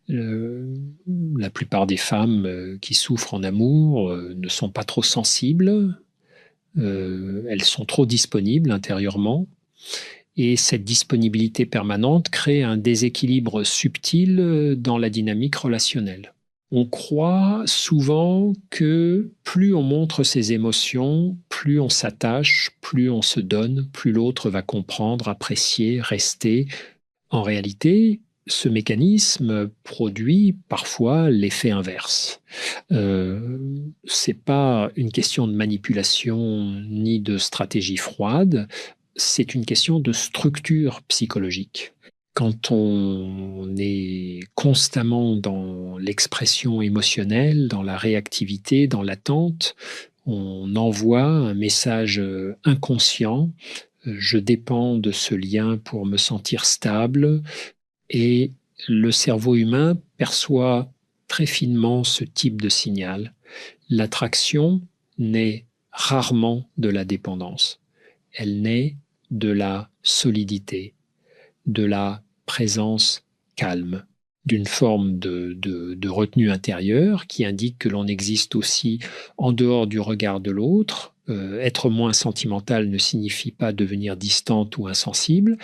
Euh, la plupart des femmes qui souffrent en amour ne sont pas trop sensibles, elles sont trop disponibles intérieurement, et cette disponibilité permanente crée un déséquilibre subtil dans la dynamique relationnelle. On croit souvent que plus on montre ses émotions, plus on s'attache, plus on se donne, plus l'autre va comprendre, apprécier, rester. En réalité, ce mécanisme produit parfois l'effet inverse. C'est pas une question de manipulation ni de stratégie froide, c'est une question de structure psychologique. Quand on est constamment dans l'expression émotionnelle, dans la réactivité, dans l'attente, on envoie un message inconscient. Je dépends de ce lien pour me sentir stable, et le cerveau humain perçoit très finement ce type de signal. L'attraction naît rarement de la dépendance. Elle naît de la solidité, de la présence calme, d'une forme de retenue intérieure qui indique que l'on existe aussi en dehors du regard de l'autre. Être moins sentimental ne signifie pas devenir distante ou insensible.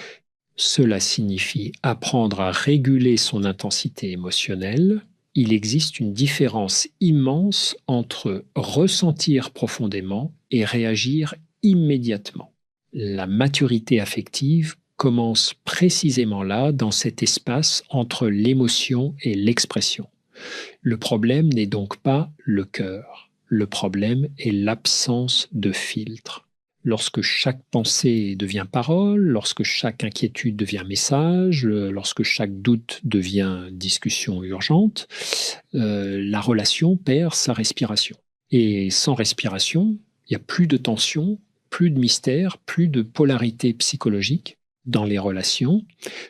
Cela signifie apprendre à réguler son intensité émotionnelle. Il existe une différence immense entre ressentir profondément et réagir immédiatement. La maturité affective commence précisément là, dans cet espace entre l'émotion et l'expression. Le problème n'est donc pas le cœur. Le problème est l'absence de filtre. Lorsque chaque pensée devient parole, lorsque chaque inquiétude devient message, lorsque chaque doute devient discussion urgente, la relation perd sa respiration. Et sans respiration, il n'y a plus de tension, plus de mystère, plus de polarité psychologique dans les relations,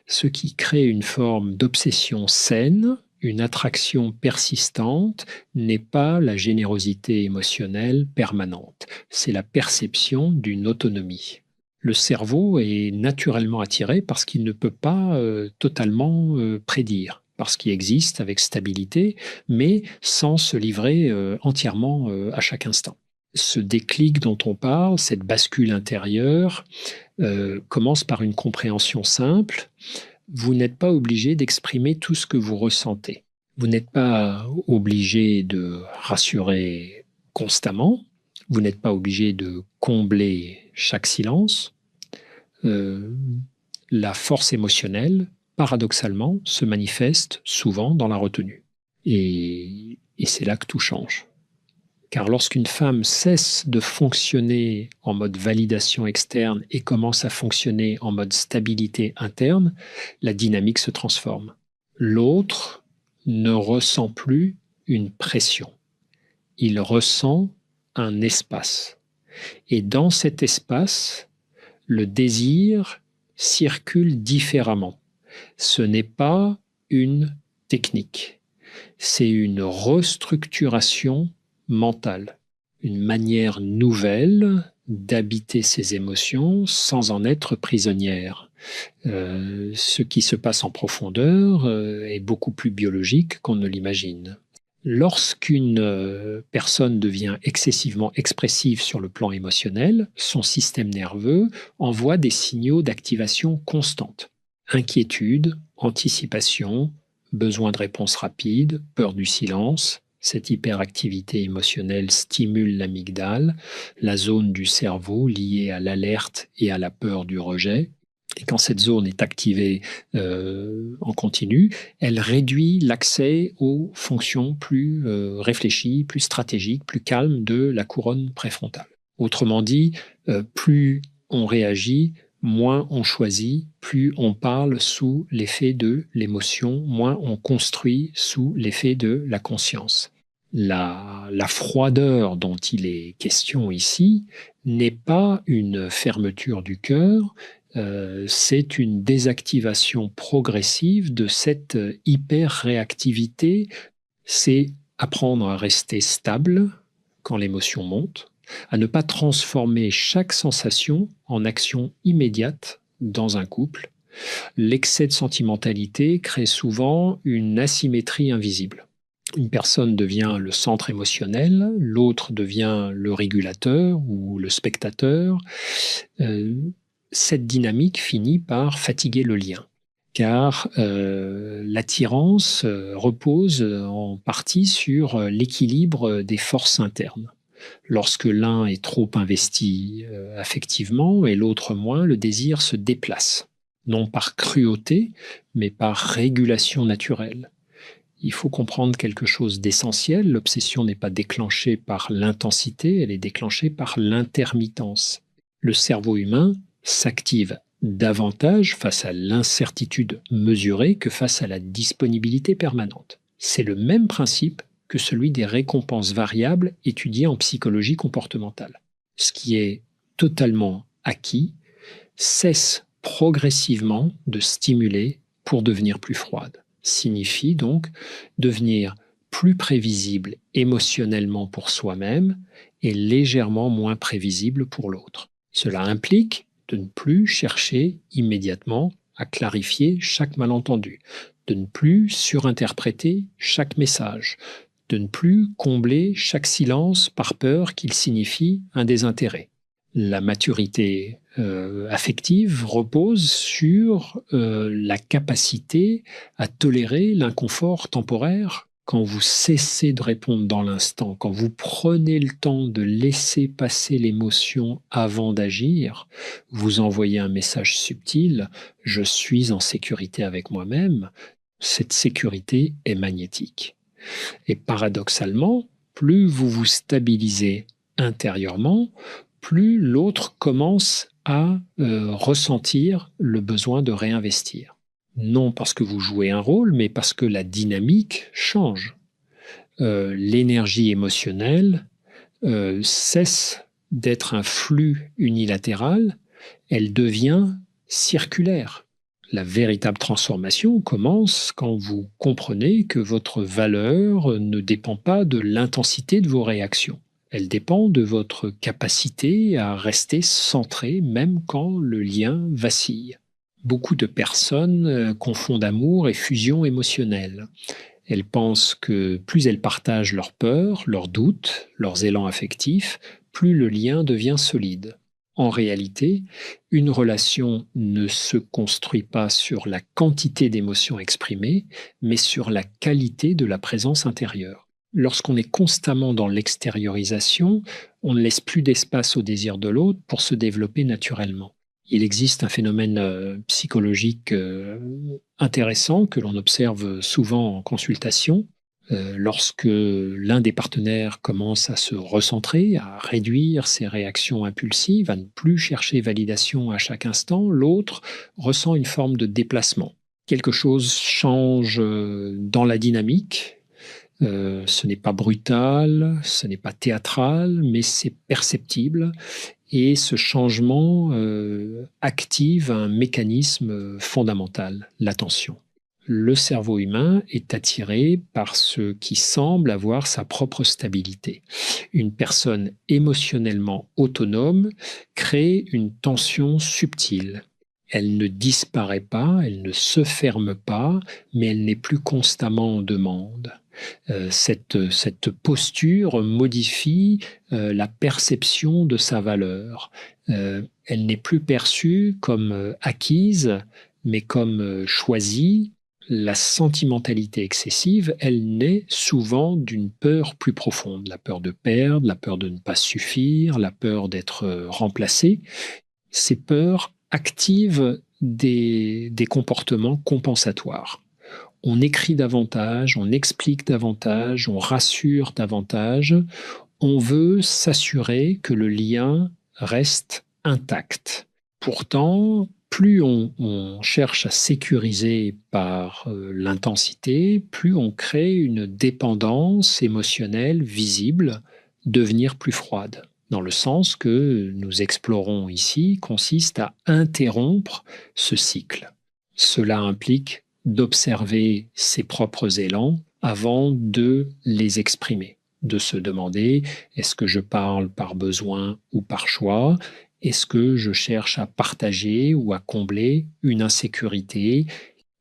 ce qui crée une forme d'obsession saine. Une attraction persistante n'est pas la générosité émotionnelle permanente, c'est la perception d'une autonomie. Le cerveau est naturellement attiré parce qu'il ne peut pas totalement prédire, parce qu'il existe avec stabilité, mais sans se livrer entièrement à chaque instant. Ce déclic dont on parle, cette bascule intérieure, commence par une compréhension simple. Vous n'êtes pas obligé d'exprimer tout ce que vous ressentez. Vous n'êtes pas obligé de rassurer constamment. Vous n'êtes pas obligé de combler chaque silence. Euh, la force émotionnelle, paradoxalement, se manifeste souvent dans la retenue. Et c'est là que tout change. Car lorsqu'une femme cesse de fonctionner en mode validation externe et commence à fonctionner en mode stabilité interne, la dynamique se transforme. L'autre ne ressent plus une pression. Il ressent un espace. Et dans cet espace, le désir circule différemment. Ce n'est pas une technique, c'est une restructuration mentale, une manière nouvelle d'habiter ses émotions sans en être prisonnière. Ce qui se passe en profondeur est beaucoup plus biologique qu'on ne l'imagine. Lorsqu'une personne devient excessivement expressive sur le plan émotionnel, son système nerveux envoie des signaux d'activation constante. Inquiétude, anticipation, besoin de réponse rapide, peur du silence. Cette hyperactivité émotionnelle stimule l'amygdale, la zone du cerveau liée à l'alerte et à la peur du rejet. Et quand cette zone est activée en continu, elle réduit l'accès aux fonctions plus réfléchies, plus stratégiques, plus calmes de la couronne préfrontale. Autrement dit, plus on réagit, moins on choisit, plus on parle sous l'effet de l'émotion, moins on construit sous l'effet de la conscience. La froideur dont il est question ici n'est pas une fermeture du cœur, c'est une désactivation progressive de cette hyper-réactivité. C'est apprendre à rester stable quand l'émotion monte, à ne pas transformer chaque sensation en action immédiate dans un couple, L'excès de sentimentalité crée souvent une asymétrie invisible. Une personne devient le centre émotionnel, l'autre devient le régulateur ou le spectateur. Euh, cette dynamique finit par fatiguer le lien, car l'attirance repose en partie sur l'équilibre des forces internes. Lorsque l'un est trop investi affectivement et l'autre moins, le désir se déplace, non par cruauté, mais par régulation naturelle. Il faut comprendre quelque chose d'essentiel. L'obsession n'est pas déclenchée par l'intensité, elle est déclenchée par l'intermittence. Le cerveau humain s'active davantage face à l'incertitude mesurée que face à la disponibilité permanente. C'est le même principe que celui des récompenses variables étudiées en psychologie comportementale. Ce qui est totalement acquis cesse progressivement de stimuler pour devenir plus froide. Signifie donc devenir plus prévisible émotionnellement pour soi-même et légèrement moins prévisible pour l'autre. Cela implique de ne plus chercher immédiatement à clarifier chaque malentendu, de ne plus surinterpréter chaque message, de ne plus combler chaque silence par peur qu'il signifie un désintérêt. La maturité affective repose sur la capacité à tolérer l'inconfort temporaire. Quand vous cessez de répondre dans l'instant, quand vous prenez le temps de laisser passer l'émotion avant d'agir, vous envoyez un message subtil, je suis en sécurité avec moi-même. Cette sécurité est magnétique. Et paradoxalement, plus vous vous stabilisez intérieurement, plus l'autre commence à ressentir le besoin de réinvestir. Non parce que vous jouez un rôle, mais parce que la dynamique change. L'énergie émotionnelle cesse d'être un flux unilatéral, elle devient circulaire. La véritable transformation commence quand vous comprenez que votre valeur ne dépend pas de l'intensité de vos réactions. Elle dépend de votre capacité à rester centré même quand le lien vacille. Beaucoup de personnes confondent amour et fusion émotionnelle. Elles pensent que plus elles partagent leurs peurs, leurs doutes, leurs élans affectifs, plus le lien devient solide. En réalité, une relation ne se construit pas sur la quantité d'émotions exprimées, mais sur la qualité de la présence intérieure. Lorsqu'on est constamment dans l'extériorisation, on ne laisse plus d'espace au désir de l'autre pour se développer naturellement. Il existe un phénomène psychologique intéressant que l'on observe souvent en consultation. Lorsque l'un des partenaires commence à se recentrer, à réduire ses réactions impulsives, à ne plus chercher validation à chaque instant, l'autre ressent une forme de déplacement. Quelque chose change dans la dynamique. Ce n'est pas brutal, ce n'est pas théâtral, mais c'est perceptible. Et ce changement active un mécanisme fondamental, l'attention. Le cerveau humain est attiré par ce qui semble avoir sa propre stabilité. Une personne émotionnellement autonome crée une tension subtile. Elle ne disparaît pas, elle ne se ferme pas, mais elle n'est plus constamment en demande. Cette posture modifie la perception de sa valeur. Elle n'est plus perçue comme acquise, mais comme choisie. La sentimentalité excessive, elle naît souvent d'une peur plus profonde, la peur de perdre, la peur de ne pas suffire, la peur d'être remplacé. Ces peurs activent des comportements compensatoires. On écrit davantage, on explique davantage, on rassure davantage. On veut s'assurer que le lien reste intact. Pourtant, plus on cherche à sécuriser par l'intensité, plus on crée une dépendance émotionnelle visible, devenir plus froide. Dans le sens que nous explorons ici, consiste à interrompre ce cycle. Cela implique d'observer ses propres élans avant de les exprimer, de se demander est-ce que je parle par besoin ou par choix, Est-ce que je cherche à partager ou à combler une insécurité?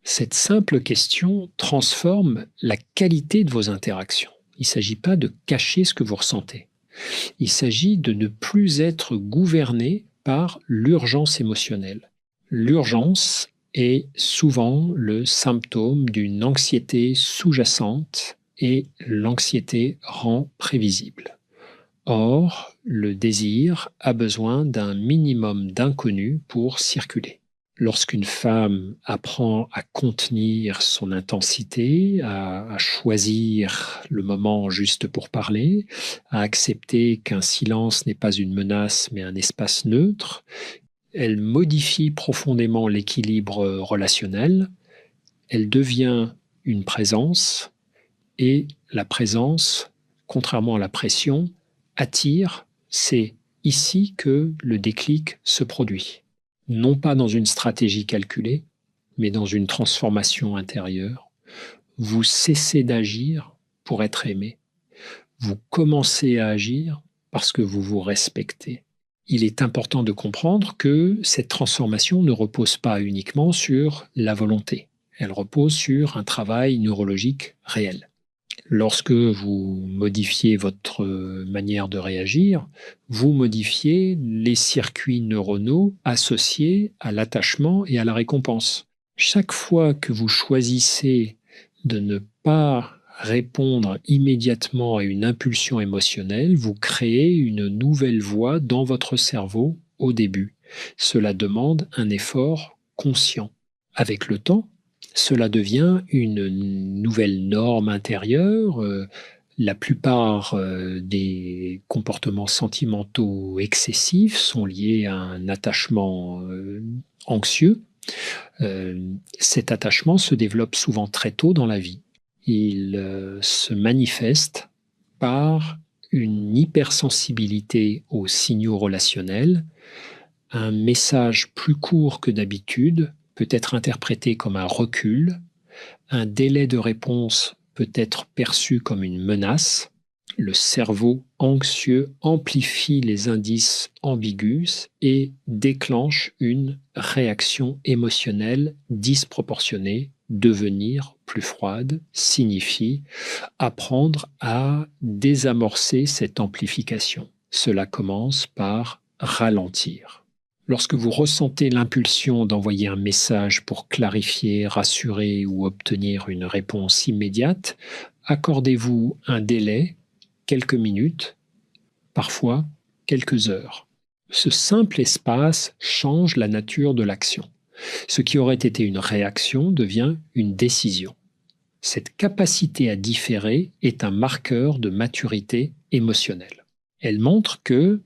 Cette simple question transforme la qualité de vos interactions. Il ne s'agit pas de cacher ce que vous ressentez. Il s'agit de ne plus être gouverné par l'urgence émotionnelle. L'urgence est souvent le symptôme d'une anxiété sous-jacente et l'anxiété rend prévisible. Or, le désir a besoin d'un minimum d'inconnu pour circuler. Lorsqu'une femme apprend à contenir son intensité, à choisir le moment juste pour parler, à accepter qu'un silence n'est pas une menace mais un espace neutre, elle modifie profondément l'équilibre relationnel, elle devient une présence et la présence, contrairement à la pression, attire. C'est ici que le déclic se produit. Non pas dans une stratégie calculée, mais dans une transformation intérieure. Vous cessez d'agir pour être aimé. Vous commencez à agir parce que vous vous respectez. Il est important de comprendre que cette transformation ne repose pas uniquement sur la volonté. Elle repose sur un travail neurologique réel. Lorsque vous modifiez votre manière de réagir, vous modifiez les circuits neuronaux associés à l'attachement et à la récompense. Chaque fois que vous choisissez de ne pas répondre immédiatement à une impulsion émotionnelle, vous créez une nouvelle voie dans votre cerveau au début. Cela demande un effort conscient. Avec le temps, cela devient une nouvelle norme intérieure. La plupart des comportements sentimentaux excessifs sont liés à un attachement anxieux. Cet attachement se développe souvent très tôt dans la vie. Il se manifeste par une hypersensibilité aux signaux relationnels, un message plus court que d'habitude peut être interprété comme un recul, un délai de réponse peut être perçu comme une menace, le cerveau anxieux amplifie les indices ambigus et déclenche une réaction émotionnelle disproportionnée. Devenir plus froide signifie apprendre à désamorcer cette amplification. Cela commence par ralentir. Lorsque vous ressentez l'impulsion d'envoyer un message pour clarifier, rassurer ou obtenir une réponse immédiate, accordez-vous un délai, quelques minutes, parfois quelques heures. Ce simple espace change la nature de l'action. Ce qui aurait été une réaction devient une décision. Cette capacité à différer est un marqueur de maturité émotionnelle. Elle montre que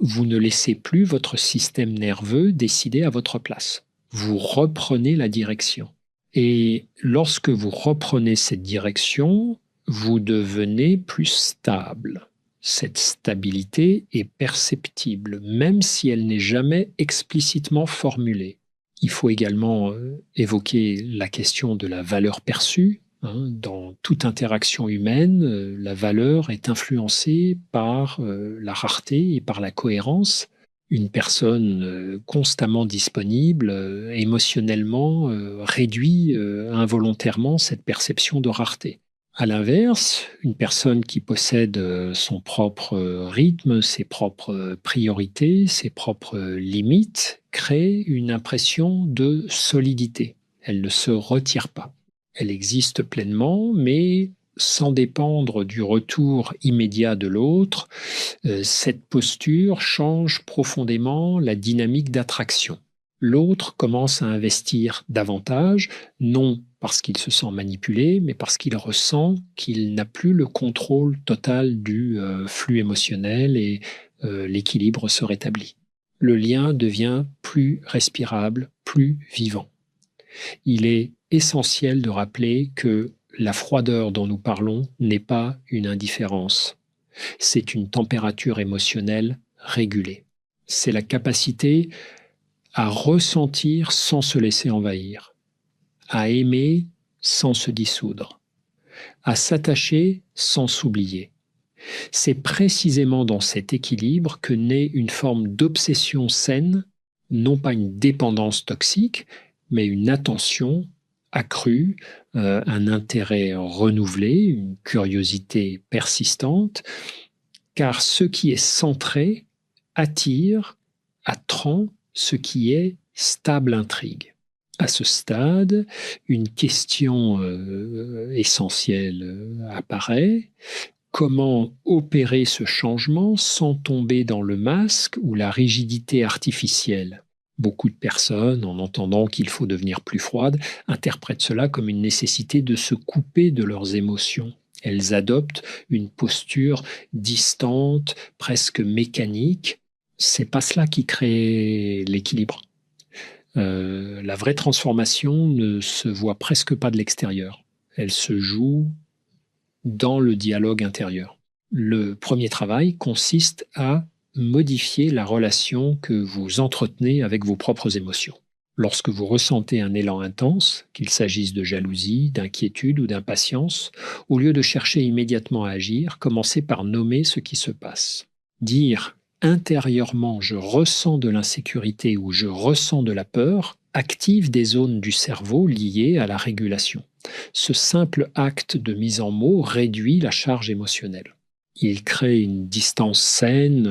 vous ne laissez plus votre système nerveux décider à votre place. Vous reprenez la direction. Et lorsque vous reprenez cette direction, vous devenez plus stable. Cette stabilité est perceptible, même si elle n'est jamais explicitement formulée. Il faut également évoquer la question de la valeur perçue. Dans toute interaction humaine, la valeur est influencée par la rareté et par la cohérence. Une personne constamment disponible, émotionnellement, réduit involontairement cette perception de rareté. À l'inverse, une personne qui possède son propre rythme, ses propres priorités, ses propres limites, crée une impression de solidité. Elle ne se retire pas. Elle existe pleinement, mais sans dépendre du retour immédiat de l'autre. Cette posture change profondément la dynamique d'attraction. L'autre commence à investir davantage, non parce qu'il se sent manipulé, mais parce qu'il ressent qu'il n'a plus le contrôle total du flux émotionnel et l'équilibre se rétablit. Le lien devient plus respirable, plus vivant. Il est essentiel de rappeler que la froideur dont nous parlons n'est pas une indifférence. C'est une température émotionnelle régulée. C'est la capacité à ressentir sans se laisser envahir, à aimer sans se dissoudre, à s'attacher sans s'oublier. C'est précisément dans cet équilibre que naît une forme d'obsession saine, non pas une dépendance toxique, mais une attention accrue, un intérêt renouvelé, une curiosité persistante, car ce qui est centré attire, attrant ce qui est stable intrigue. À ce stade, une question essentielle apparaît. Comment opérer ce changement sans tomber dans le masque ou la rigidité artificielle? Beaucoup de personnes, en entendant qu'il faut devenir plus froide, interprètent cela comme une nécessité de se couper de leurs émotions. Elles adoptent une posture distante, presque mécanique. C'est pas cela qui crée l'équilibre. La vraie transformation ne se voit presque pas de l'extérieur. Elle se joue dans le dialogue intérieur. Le premier travail consiste à modifier la relation que vous entretenez avec vos propres émotions. Lorsque vous ressentez un élan intense, qu'il s'agisse de jalousie, d'inquiétude ou d'impatience, au lieu de chercher immédiatement à agir, commencez par nommer ce qui se passe. Dire intérieurement je ressens de l'insécurité ou je ressens de la peur active des zones du cerveau liées à la régulation. Ce simple acte de mise en mots réduit la charge émotionnelle. Il crée une distance saine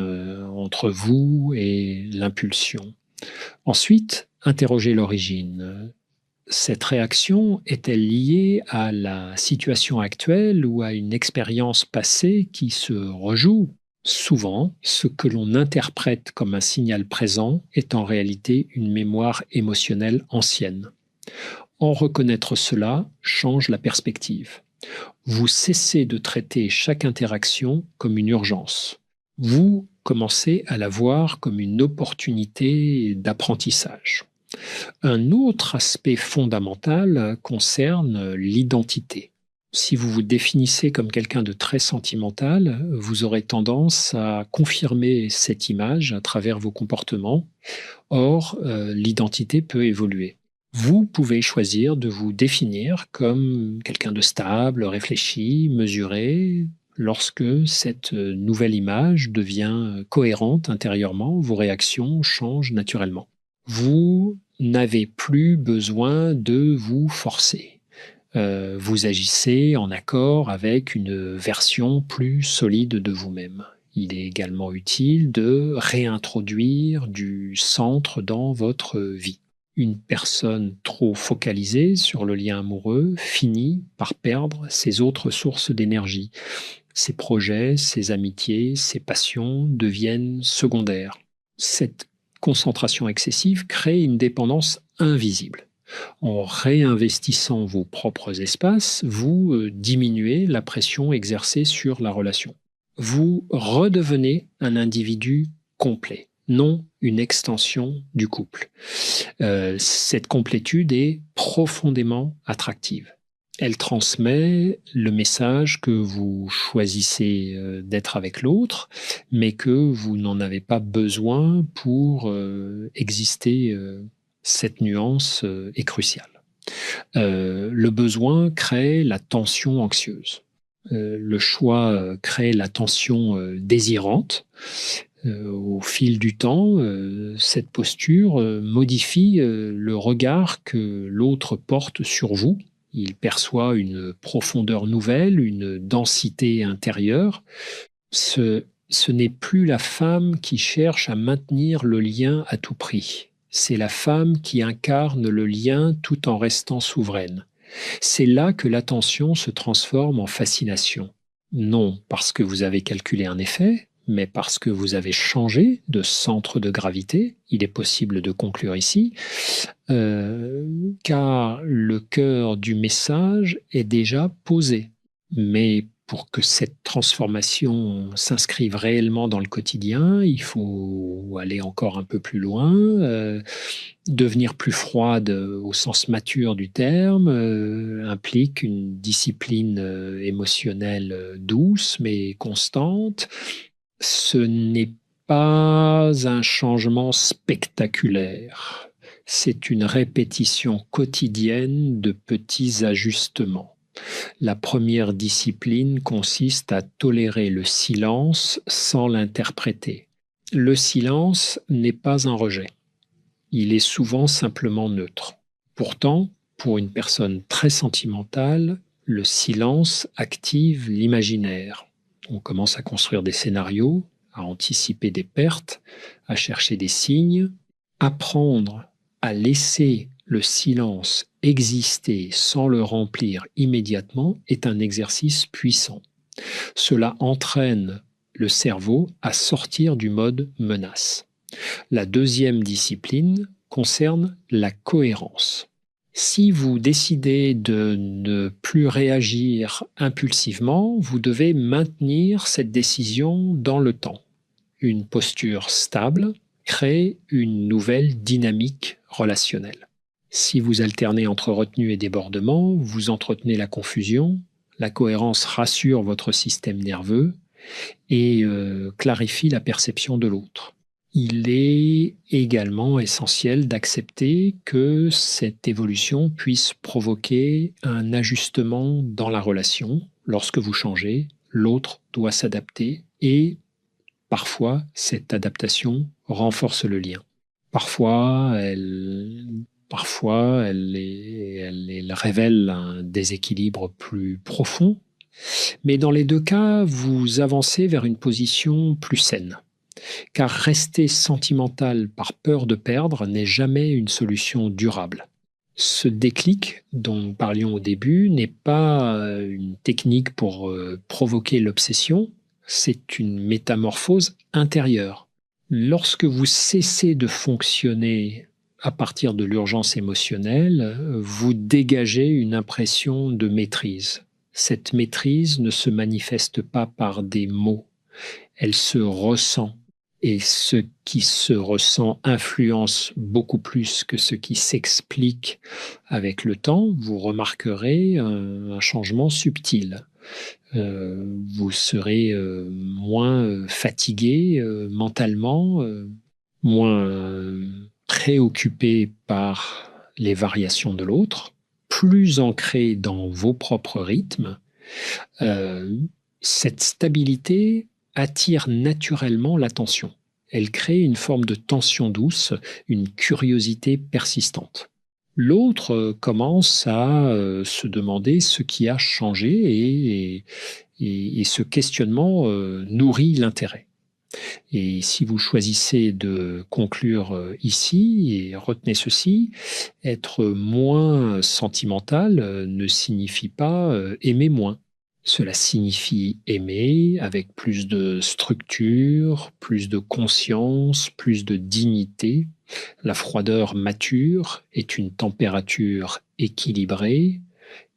entre vous et l'impulsion. Ensuite, interrogez l'origine. Cette réaction est-elle liée à la situation actuelle ou à une expérience passée qui se rejoue? Souvent, ce que l'on interprète comme un signal présent est en réalité une mémoire émotionnelle ancienne. En reconnaître cela change la perspective. Vous cessez de traiter chaque interaction comme une urgence. Vous commencez à la voir comme une opportunité d'apprentissage. Un autre aspect fondamental concerne l'identité. Si vous vous définissez comme quelqu'un de très sentimental, vous aurez tendance à confirmer cette image à travers vos comportements. Or, l'identité peut évoluer. Vous pouvez choisir de vous définir comme quelqu'un de stable, réfléchi, mesuré. Lorsque cette nouvelle image devient cohérente intérieurement, vos réactions changent naturellement. Vous n'avez plus besoin de vous forcer. Vous agissez en accord avec une version plus solide de vous-même. Il est également utile de réintroduire du centre dans votre vie. Une personne trop focalisée sur le lien amoureux finit par perdre ses autres sources d'énergie. Ses projets, ses amitiés, ses passions deviennent secondaires. Cette concentration excessive crée une dépendance invisible. En réinvestissant vos propres espaces, vous diminuez la pression exercée sur la relation. Vous redevenez un individu complet, non une extension du couple. Cette complétude est profondément attractive. Elle transmet le message que vous choisissez d'être avec l'autre, mais que vous n'en avez pas besoin pour exister. Cette nuance est cruciale. Le besoin crée la tension anxieuse. Le choix crée la tension désirante. Au fil du temps, cette posture modifie le regard que l'autre porte sur vous. Il perçoit une profondeur nouvelle, une densité intérieure. Ce n'est plus la femme qui cherche à maintenir le lien à tout prix. C'est la femme qui incarne le lien tout en restant souveraine. C'est là que l'attention se transforme en fascination. Non parce que vous avez calculé un effet, mais parce que vous avez changé de centre de gravité, il est possible de conclure ici, car le cœur du message est déjà posé. Mais pour que cette transformation s'inscrive réellement dans le quotidien, il faut aller encore un peu plus loin, devenir plus froide au sens mature du terme, implique une discipline émotionnelle douce mais constante. Ce n'est pas un changement spectaculaire, c'est une répétition quotidienne de petits ajustements. La première discipline consiste à tolérer le silence sans l'interpréter. Le silence n'est pas un rejet. Il est souvent simplement neutre. Pourtant, pour une personne très sentimentale, le silence active l'imaginaire. On commence à construire des scénarios, à anticiper des pertes, à chercher des signes. Apprendre à laisser le silence exister sans le remplir immédiatement est un exercice puissant. Cela entraîne le cerveau à sortir du mode menace. La deuxième discipline concerne la cohérence. Si vous décidez de ne plus réagir impulsivement, vous devez maintenir cette décision dans le temps. Une posture stable crée une nouvelle dynamique relationnelle. Si vous alternez entre retenue et débordement, vous entretenez la confusion, la cohérence rassure votre système nerveux et clarifie la perception de l'autre. Il est également essentiel d'accepter que cette évolution puisse provoquer un ajustement dans la relation. Lorsque vous changez, l'autre doit s'adapter et parfois cette adaptation renforce le lien. Parfois, elle révèle un déséquilibre plus profond, mais dans les deux cas, vous avancez vers une position plus saine. Car rester sentimental par peur de perdre n'est jamais une solution durable. Ce déclic dont nous parlions au début n'est pas une technique pour provoquer l'obsession, c'est une métamorphose intérieure. Lorsque vous cessez de fonctionner à partir de l'urgence émotionnelle, vous dégagez une impression de maîtrise. Cette maîtrise ne se manifeste pas par des mots, elle se ressent. Et ce qui se ressent influence beaucoup plus que ce qui s'explique avec le temps. Vous remarquerez un changement subtil. Vous serez moins fatigué mentalement, moins préoccupé par les variations de l'autre, plus ancré dans vos propres rythmes. Cette stabilité attire naturellement l'attention. Elle crée une forme de tension douce, une curiosité persistante. L'autre commence à se demander ce qui a changé et ce questionnement nourrit l'intérêt. Et si vous choisissez de conclure ici, et retenez ceci, être moins sentimental ne signifie pas aimer moins. Cela signifie aimer avec plus de structure, plus de conscience, plus de dignité. La froideur mature est une température équilibrée.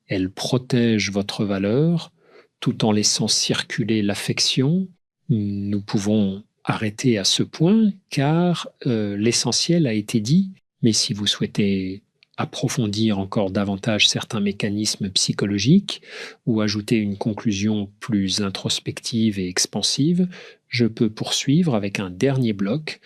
Elle protège votre valeur tout en laissant circuler l'affection. Nous pouvons arrêter à ce point car l'essentiel a été dit. Mais si vous souhaitez approfondir encore davantage certains mécanismes psychologiques ou ajouter une conclusion plus introspective et expansive, je peux poursuivre avec un dernier bloc